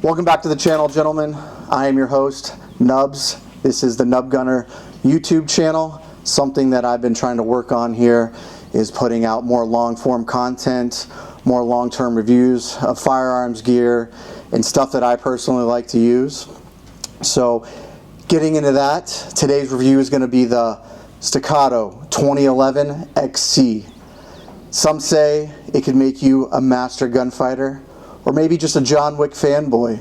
Welcome back to the channel, gentlemen. I am your host, Nubs. This is the Nub Gunner YouTube channel. Something that I've been trying to work on here is putting out more long-form content, more long-term reviews of firearms gear and stuff that I personally like to use. So getting into that, today's review is going to be the Staccato 2011 XC. Some say it could make you a master gunfighter, or maybe just a John Wick fanboy.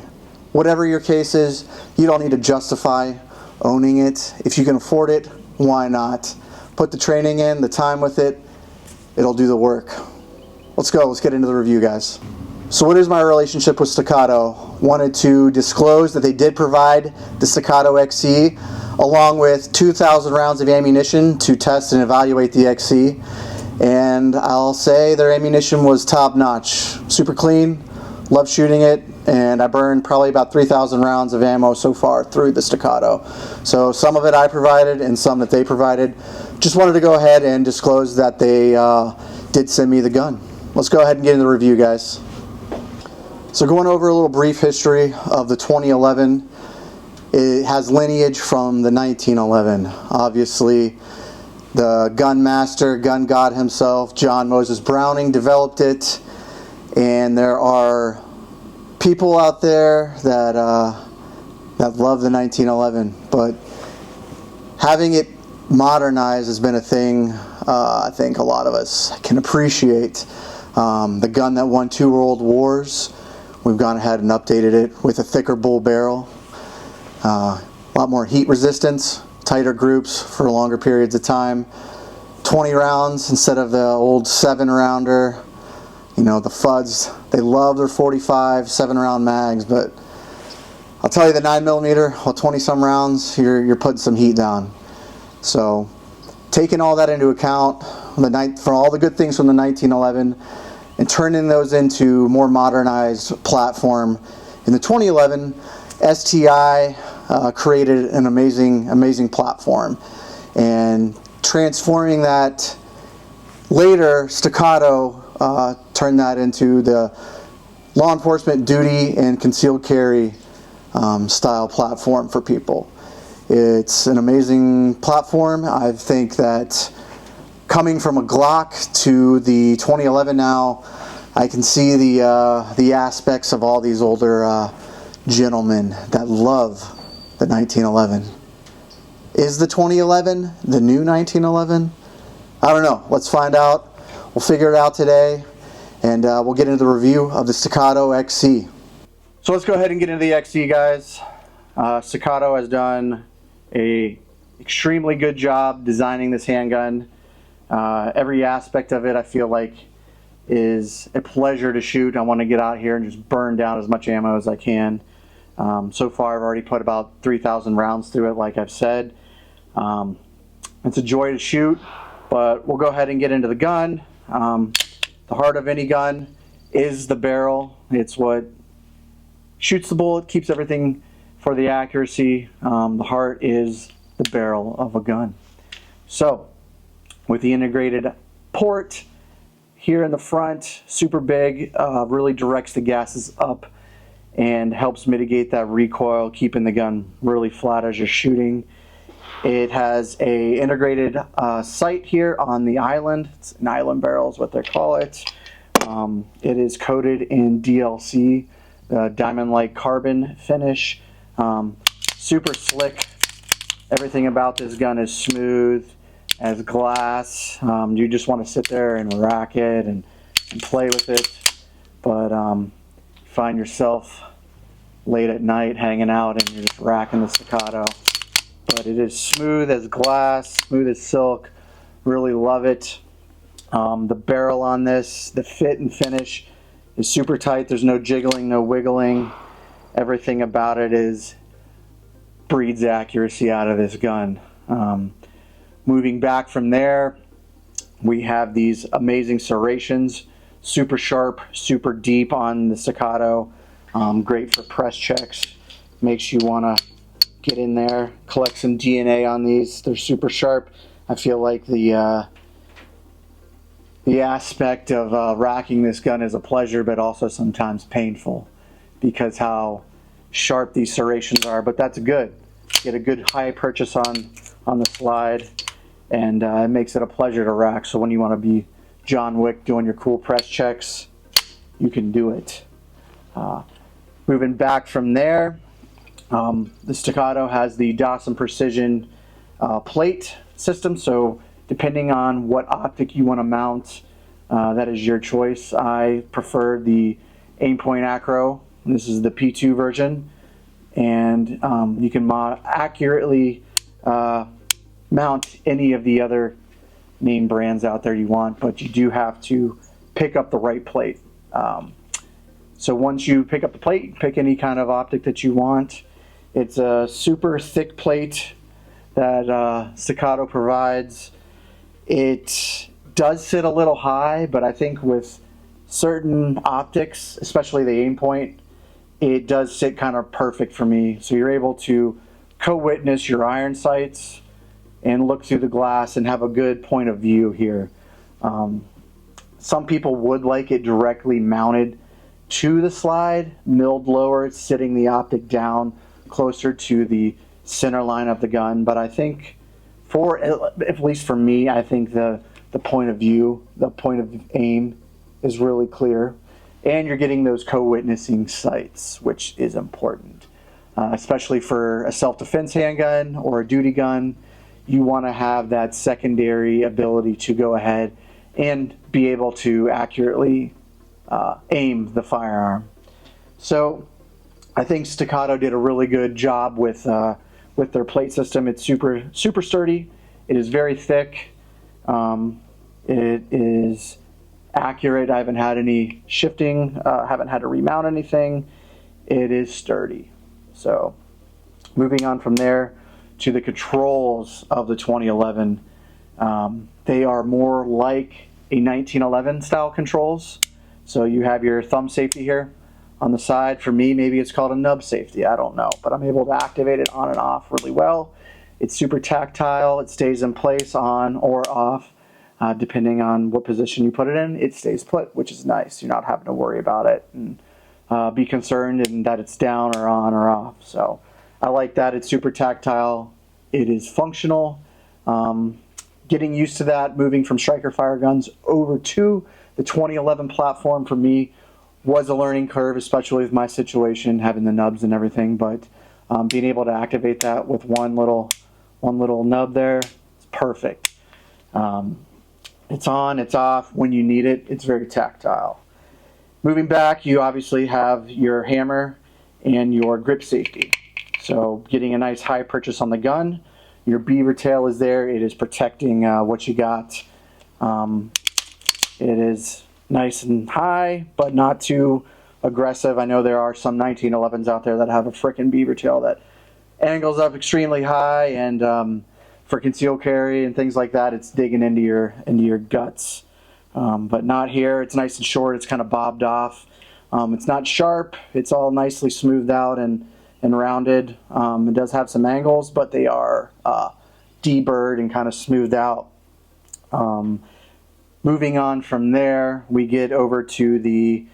Whatever your case is, you don't need to justify owning it. If you can afford it, why not? Put the training in, the time with it, it'll do the work. Let's go, let's get into the review, guys. So what is my relationship with Staccato? Wanted to disclose that they did provide the Staccato XC along with 2,000 rounds of ammunition to test and evaluate the XC. And I'll say their ammunition was top notch. Super clean, love shooting it, and I burned probably about 3,000 rounds of ammo so far through the Staccato. So some of it I provided and some that they provided. Just wanted to go ahead and disclose that they did send me the gun. Let's go ahead and get into the review, guys. So going over a little brief history of the 2011, it has lineage from the 1911. Obviously, the gun master, gun god himself, John Moses Browning, developed it, and there are people out there that love the 1911, but having it modernized has been a thing I think a lot of us can appreciate. The gun that won 2 world wars, we've gone ahead and updated it with a thicker bull barrel, a lot more heat resistance, tighter groups for longer periods of time, 20 rounds instead of the old 7-rounder. You know, the Fuds, they love their 45 7-round mags, but I'll tell you, the 9mm, well, 20 some rounds, you're putting some heat down. So taking all that into account, for all the good things from the 1911 and turning those into more modernized platform, in the 2011 STI created an amazing platform, and transforming that later, Staccato turned that into the law enforcement duty and concealed carry style platform for people. It's an amazing platform. I think that coming from a Glock to the 2011 now, I can see the aspects of all these older gentlemen that love the 1911. Is the 2011 the new 1911? I don't know. Let's find out. We'll figure it out today, and we'll get into the review of the Staccato XC. So let's go ahead and get into the XC, guys. Staccato has done an extremely good job designing this handgun. Every aspect of it, I feel like, is a pleasure to shoot. I want to get out here and just burn down as much ammo as I can. So far, I've already put about 3,000 rounds through it, like I've said. It's a joy to shoot, but we'll go ahead and get into the gun. The heart of any gun is the barrel. It's what shoots the bullet, keeps everything for the accuracy. The heart is the barrel of a gun. So, with the integrated port here in the front, super big, really directs the gases up and helps mitigate that recoil, keeping the gun really flat as you're shooting. It has a integrated sight here on the island. It's an island barrel is what they call it. It is coated in DLC, diamond-like carbon finish. Super slick. Everything about this gun is smooth as glass. You just want to sit there and rack it and play with it. But find yourself late at night hanging out and you're just racking the Staccato. But it is smooth as glass, smooth as silk. Really love it. The barrel on this, the fit and finish is super tight. There's no jiggling, no wiggling. Everything about it breeds accuracy out of this gun. Moving back from there, we have these amazing serrations, super sharp, super deep on the Staccato. Great for press checks. Makes you want to get in there, collect some DNA on these. They're super sharp. I feel like the aspect of racking this gun is a pleasure, but also sometimes painful, because how sharp these serrations are, but that's good. Get a good high purchase on the slide, and it makes it a pleasure to rack. So when you want to be John Wick doing your cool press checks, you can do it. Moving back from there, the Staccato has the Dawson Precision plate system, so depending on what optic you want to mount, that is your choice. I prefer the Aimpoint Acro. This is the P2 version, and you can accurately mount any of the other name brands out there you want, but you do have to pick up the right plate. So once you pick up the plate, pick any kind of optic that you want. It's a super thick plate that Staccato provides. It does sit a little high, but I think with certain optics, especially the Aimpoint, it does sit kind of perfect for me. So you're able to co-witness your iron sights and look through the glass and have a good point of view here. Some people would like it directly mounted to the slide, milled lower, sitting the optic down closer to the center line of the gun. But I think, at least for me, I think the point of view, the point of aim is really clear. And you're getting those co-witnessing sights, which is important. Especially for a self-defense handgun or a duty gun, you want to have that secondary ability to go ahead and be able to accurately aim the firearm. So I think Staccato did a really good job with their plate system. It's super sturdy. It is very thick. It is accurate. I haven't had any shifting. Haven't had to remount anything. It is sturdy. So moving on from there to the controls of the 2011. They are more like a 1911 style controls. So you have your thumb safety here on the side. For me, maybe it's called a nub safety. I don't know, but I'm able to activate it on and off really well. It's super tactile. It stays in place on or off, depending on what position you put it in. It stays put, which is nice. You're not having to worry about it and be concerned in that it's down or on or off. So I like that. It's super tactile. It is functional. Getting used to that, moving from striker fire guns over to the 2011 platform for me was a learning curve, especially with my situation, having the nubs and everything. But being able to activate that with one little nub there, it's perfect. It's on, it's off when you need it. It's very tactile. Moving back, you obviously have your hammer and your grip safety. So getting a nice high purchase on the gun. Your beaver tail is there. It is protecting what you got. It is nice and high, but not too aggressive. I know there are some 1911s out there that have a frickin' beaver tail that angles up extremely high, and for concealed carry and things like that, it's digging into your guts. But not here. It's nice and short. It's kind of bobbed off. It's not sharp. It's all nicely smoothed out and rounded. It does have some angles, but they are deburred and kind of smoothed out. Moving on from there, we get over to the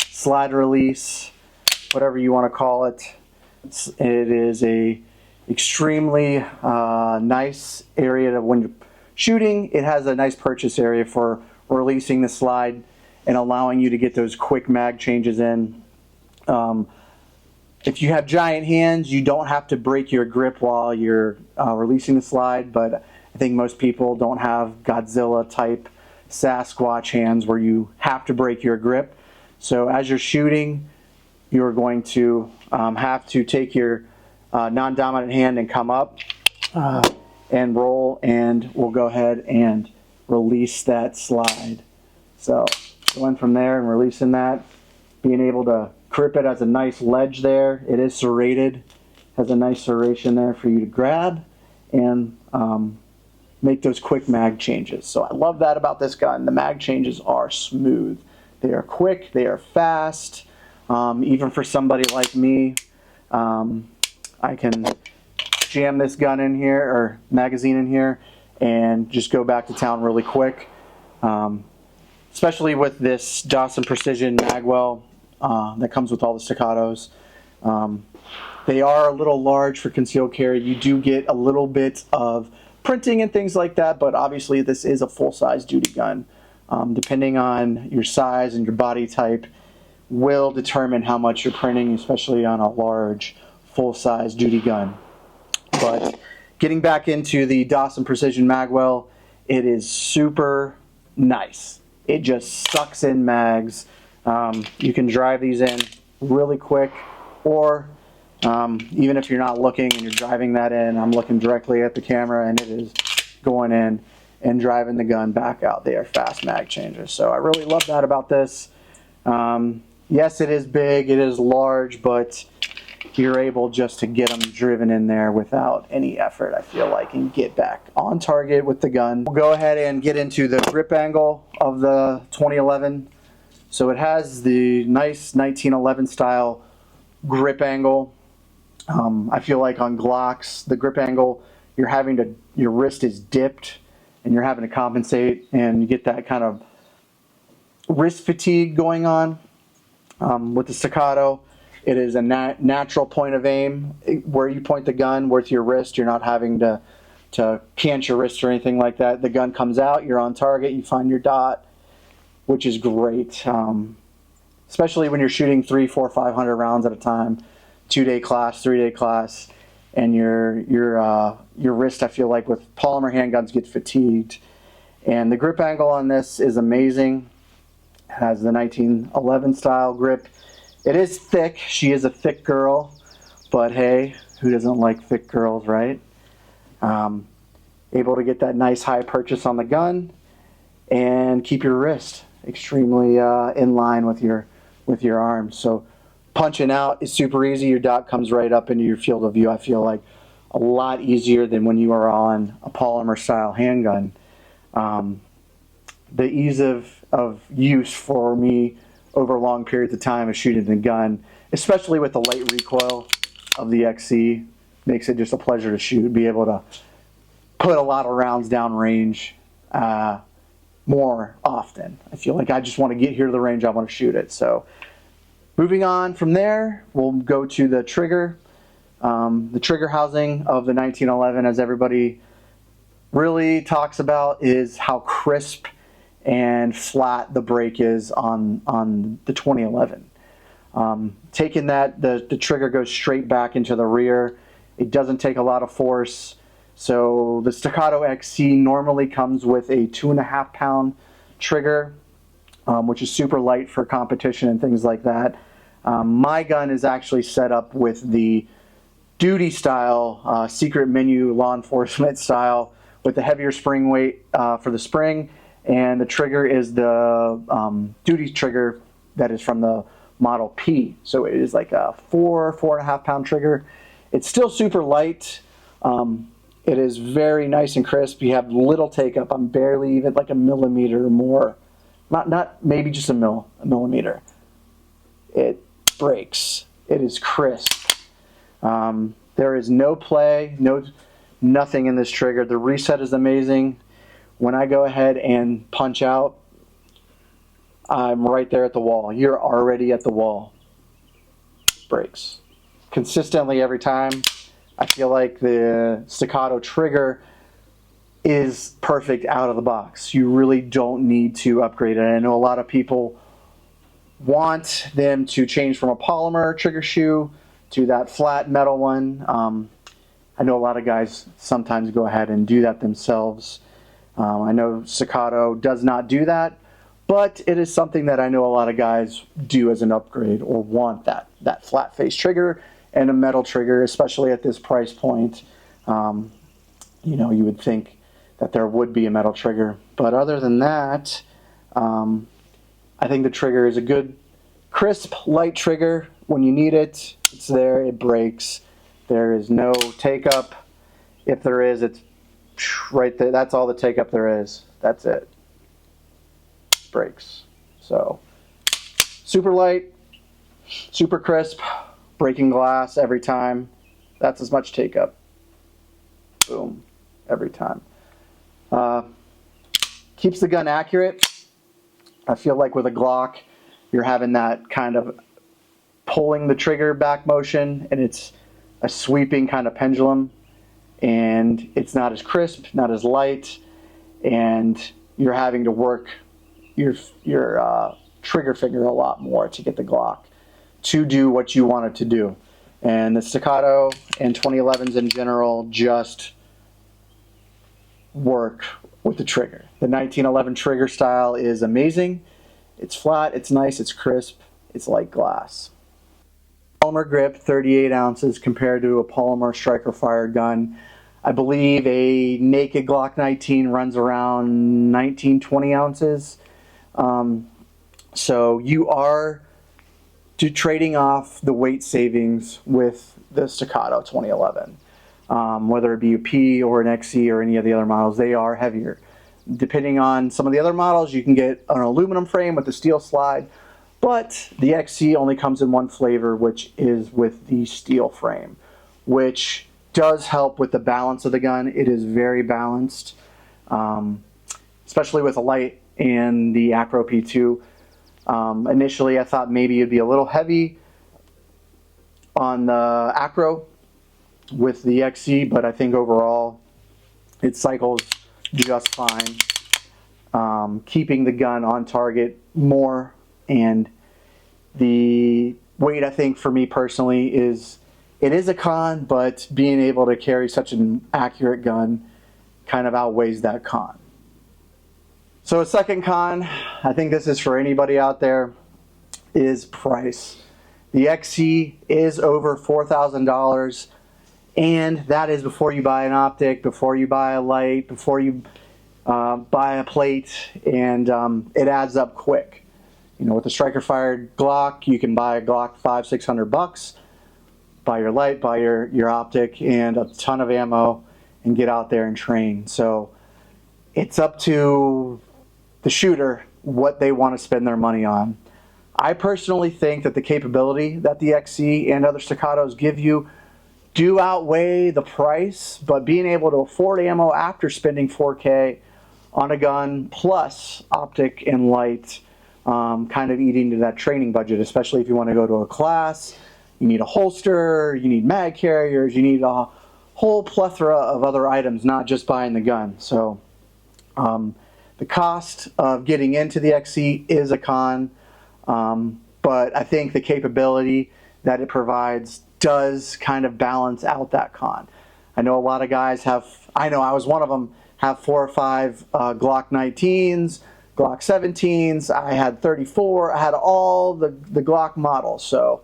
slide release, whatever you want to call it. It is a extremely nice area to, when you're shooting. It has a nice purchase area for releasing the slide and allowing you to get those quick mag changes in. If you have giant hands, you don't have to break your grip while you're releasing the slide, but I think most people don't have Godzilla type Sasquatch hands where you have to break your grip. So as you're shooting, you're going to have to take your non-dominant hand and come up and roll, and we'll go ahead and release that slide. So going from there and releasing that, being able to grip it as a nice ledge there. It is serrated, has a nice serration there for you to grab and make those quick mag changes. So I love that about this gun. The mag changes are smooth. They are quick, they are fast. Even for somebody like me, I can jam this gun in here, or magazine in here, and just go back to town really quick. Especially with this Dawson Precision magwell that comes with all the Staccatos. They are a little large for concealed carry. You do get a little bit of printing and things like that, but obviously this is a full-size duty gun. Depending on your size and your body type will determine how much you're printing, especially on a large full-size duty gun. But getting back into the Dawson Precision Magwell, it is super nice. It just sucks in mags. You can drive these in really quick, or even if you're not looking and you're driving that in, I'm looking directly at the camera and it is going in and driving the gun back out. They are fast mag changes. So I really love that about this. Yes, it is big, it is large, but you're able just to get them driven in there without any effort, I feel like, and get back on target with the gun. We'll go ahead and get into the grip angle of the 2011. So it has the nice 1911 style grip angle. I feel like on Glocks, the grip angle, your wrist is dipped and you're having to compensate, and you get that kind of wrist fatigue going on. With the Staccato, it is a natural point of aim. Where you point the gun with your wrist, you're not having to cant your wrist or anything like that. The gun comes out, you're on target, you find your dot, which is great. Especially when you're shooting 300, 400, 500 rounds at a time, 2-day class, 3-day class, and your wrist, I feel like with polymer handguns, gets fatigued. And the grip angle on this is amazing. It has the 1911 style grip. It is thick. She is a thick girl, but hey, who doesn't like thick girls, right? Able to get that nice high purchase on the gun and keep your wrist extremely in line with your arm. So punching out is super easy. Your dot comes right up into your field of view. I feel like a lot easier than when you are on a polymer style handgun. The ease of use for me over long periods of time of shooting the gun, especially with the light recoil of the XC, makes it just a pleasure to shoot, be able to put a lot of rounds down range more often. I feel like I just want to get here to the range, I want to shoot it. So moving on from there, we'll go to the trigger. The trigger housing of the 1911, as everybody really talks about, is how crisp and flat the break is on the 2011. Taking that, the trigger goes straight back into the rear. It doesn't take a lot of force. So the Staccato XC normally comes with a 2.5 pound trigger, which is super light for competition and things like that. My gun is actually set up with the duty style, secret menu law enforcement style, with the heavier spring weight for the spring. And the trigger is the duty trigger that is from the Model P. So it is like a 4.5 pound trigger. It's still super light. It is very nice and crisp. You have little take up. I'm barely even like a millimeter or more. Not maybe just a millimeter. It breaks. It is crisp. There is no play, nothing in this trigger. The reset is amazing. When I go ahead and punch out, I'm right there at the wall. You're already at the wall. Breaks. Consistently every time. I feel like the Staccato trigger is perfect out of the box. You really don't need to upgrade it. I know a lot of people want them to change from a polymer trigger shoe to that flat metal one. I know a lot of guys sometimes go ahead and do that themselves. I know Staccato does not do that, but it is something that I know a lot of guys do as an upgrade, or want that flat face trigger and a metal trigger, especially at this price point. You know, you would think that there would be a metal trigger, but other than that, I think the trigger is a good, crisp, light trigger. When you need it, it's there, it breaks. There is no take up. If there is, it's right there. That's all the take up there is. That's it. Breaks. So super light, super crisp, breaking glass every time. That's as much take up. Boom. Every time. Keeps the gun accurate. I feel like with a Glock, you're having that kind of pulling the trigger back motion, and it's a sweeping kind of pendulum, and it's not as crisp, not as light, and you're having to work your trigger finger a lot more to get the Glock to do what you want it to do. And the Staccato and 2011s in general just work with the trigger. The 1911 trigger style is amazing. It's flat, it's nice, it's crisp, it's like glass. Polymer grip, 38 ounces compared to a polymer striker fired gun. I believe a naked Glock 19 runs around 19-20 ounces. So you are trading off the weight savings with the Staccato 2011. Whether it be a P or an XC or any of the other models, they are heavier. Depending on some of the other models, you can get an aluminum frame with a steel slide, but the XC only comes in one flavor, which is with the steel frame, which does help with the balance of the gun. It is very balanced, especially with a light and the Acro P2. Initially, I thought maybe it'd be a little heavy on the Acro with the XC, but I think overall it cycles just fine, keeping the gun on target more. And the weight, I think for me personally, it is a con, but being able to carry such an accurate gun kind of outweighs that con. So a second con, I think this is for anybody out there, is price. The XC is over $4,000, and that is before you buy an optic, before you buy a light, before you buy a plate, and it adds up quick. You know, with a striker fired Glock, you can buy a Glock $500-600, buy your light, buy your optic, and a ton of ammo, and get out there and train. So it's up to the shooter what they want to spend their money on. I personally think that the capability that the XC and other Staccatos give you do outweigh the price, but being able to afford ammo after spending $4K on a gun plus optic and light, kind of eating to that training budget, especially if you want to go to a class. You need a holster, you need mag carriers, you need a whole plethora of other items, not just buying the gun. So the cost of getting into the XC is a con, but I think the capability that it provides does kind of balance out that con. I know a lot of guys have, I know I was one of them, have 4 or 5 Glock 19s, Glock 17s, I had 34, I had all the Glock models. So,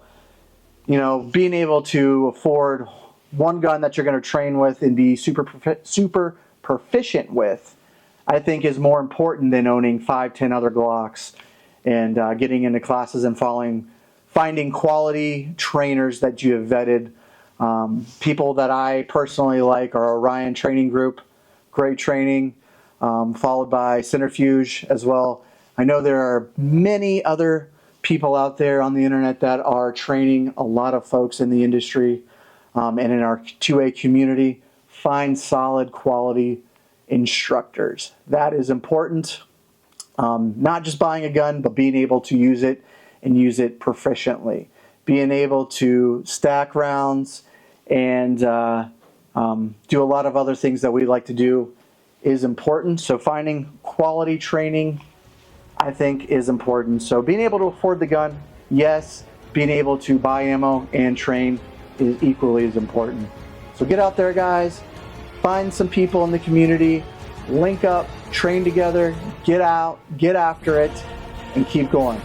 you know, being able to afford one gun that you're going to train with and be super proficient with, I think is more important than owning 5-10 other Glocks and getting into classes and finding quality trainers that you have vetted. People that I personally like are Orion Training Group, great training, followed by Centrifuge as well. I know there are many other people out there on the internet that are training a lot of folks in the industry and in our 2A community. Find solid quality instructors. That is important. Not just buying a gun, but being able to use it and use it proficiently. Being able to stack rounds and do a lot of other things that we like to do is important. So finding quality training, I think, is important. So being able to afford the gun, yes. Being able to buy ammo and train is equally as important. So get out there, guys. Find some people in the community, link up, train together, get out, get after it, and keep going.